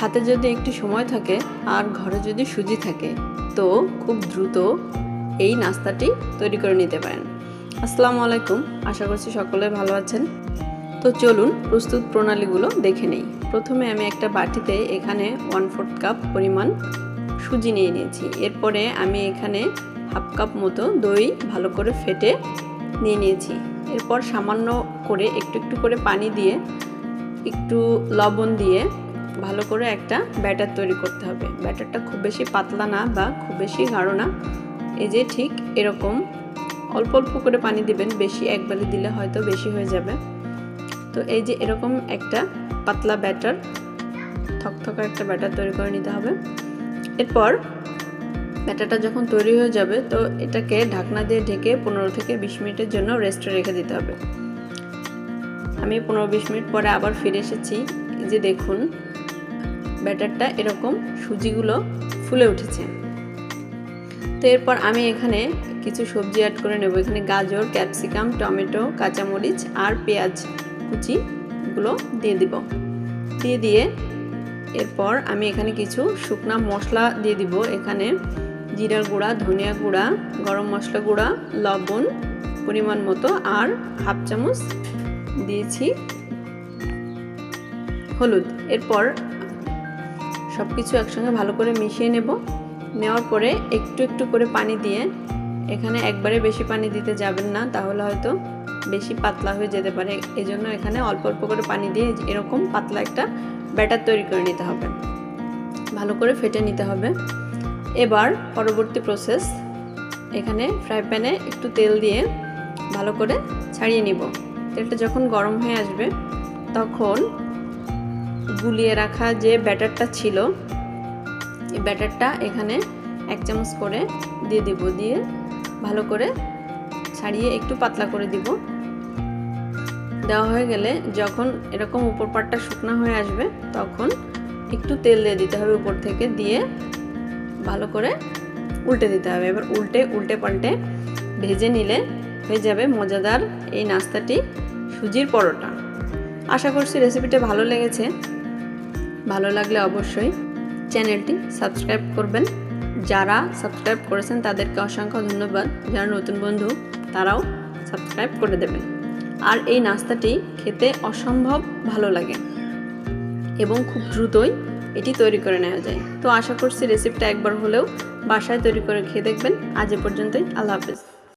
হাতে যদি একটু সময় থাকে আর ঘরে যদি সুজি থাকে তো খুব দ্রুত এই নাস্তাটি তৈরি করে নিতে পারেন। আসসালামু আলাইকুম, আশা করছি সকলে ভালো আছেন। তো চলুন প্রস্তুত প্রণালীগুলো দেখে নেই। প্রথমে আমি একটা বাটিতে এখানে 1/4 কাপ পরিমাণ সুজি নিয়ে নিয়েছি। এরপরে আমি এখানে হাফ কাপ মতো দই ভালো করে ফেটে নিয়ে নিয়েছি। এরপর সামান্য করে একটু করে পানি দিয়ে একটু লবণ দিয়ে ভালো করে একটা ব্যাটার তৈরি করতে হবে। ব্যাটারটা খুব বেশি পাতলা না বা খুব বেশি গাঢ় না, এই যে ঠিক এরকম অল্প অল্প করে পানি দিবেন, বেশি একবারে দিলে হয়তো বেশি হয়ে যাবে। তো এই যে এরকম একটা পাতলা ব্যাটার, থকথকা একটা ব্যাটার তৈরি করে নিতে হবে। এরপর ব্যাটারটা যখন তৈরি হয়ে যাবে তো এটাকে ঢাকনা দিয়ে ঢেকে 15 থেকে 20 মিনিটের জন্য রেস্টে রেখে দিতে হবে। আমি 15-20 মিনিট পরে আবার ফিরে এসেছি। এই যে দেখুন ব্যাটারটা এরকম সুজিগুলো ফুলে উঠেছে। তো এরপর আমি এখানে কিছু সবজি অ্যাড করে নেব। এখানে গাজর, ক্যাপসিকাম, টমেটো, কাঁচামরিচ আর পেঁয়াজ কুচিগুলো দিয়ে দিব। দিয়ে এরপর আমি এখানে কিছু শুকনা মশলা দিয়ে দিব। এখানে জিরার গুঁড়া, ধনিয়া গুঁড়া, গরম মশলা গুঁড়া, লবণ পরিমাণ মতো আর হাফ চামচ দিয়েছি হলুদ। এরপর সব কিছু একসঙ্গে ভালো করে মিশিয়ে নেওয়ার পরে একটু করে পানি দিয়ে, এখানে একবারে বেশি পানি দিতে যাবেন না, তাহলে হয়তো বেশি পাতলা হয়ে যেতে পারে। এজন্য এখানে অল্প অল্প করে পানি দিয়ে এরকম পাতলা একটা ব্যাটার তৈরি করে নিতে হবে, ভালো করে ফেটে নিতে হবে। এবার পরবর্তী প্রসেস, এখানে ফ্রাই প্যানে একটু তেল দিয়ে ভালো করে ছাড়িয়ে নিব। তেলটা যখন গরম হয়ে আসবে তখন গুলিয়ে রাখা যে ব্যাটারটা ছিল এই ব্যাটারটা এখানে 1 চামচ করে দিয়ে দিব। দিয়ে ভালো করে ছাড়িয়ে একটু পাতলা করে দিব। দেওয়া হয়ে গেলে যখন এরকম উপর পাটটা শুকনো হয়ে আসবে তখন একটু তেল দিয়ে দিতে হবে উপর থেকে, দিয়ে ভালো করে উল্টে দিতে হবে। এবার উল্টে পাল্টে ভেজে নিলে হয়ে যাবে মজাদার এই নাস্তাটি, সুজির পরোটা। আশা করছি রেসিপিটা ভালো লেগেছে। ভালো লাগলে অবশ্যই চ্যানেলটি সাবস্ক্রাইব করবেন। যারা সাবস্ক্রাইব করেছেন তাদেরকে অসংখ্য ধন্যবাদ। যারা নতুন বন্ধু তারাও সাবস্ক্রাইব করে দেবেন। আর এই নাস্তাটি খেতে অসম্ভব ভালো লাগে এবং খুব দ্রুতই এটি তৈরি করে নেওয়া যায়। তো আশা করছি রেসিপিটা একবার হলেও বাসায় তৈরি করে খেয়ে দেখবেন। আজ এ পর্যন্তই, আল্লাহ হাফেজ।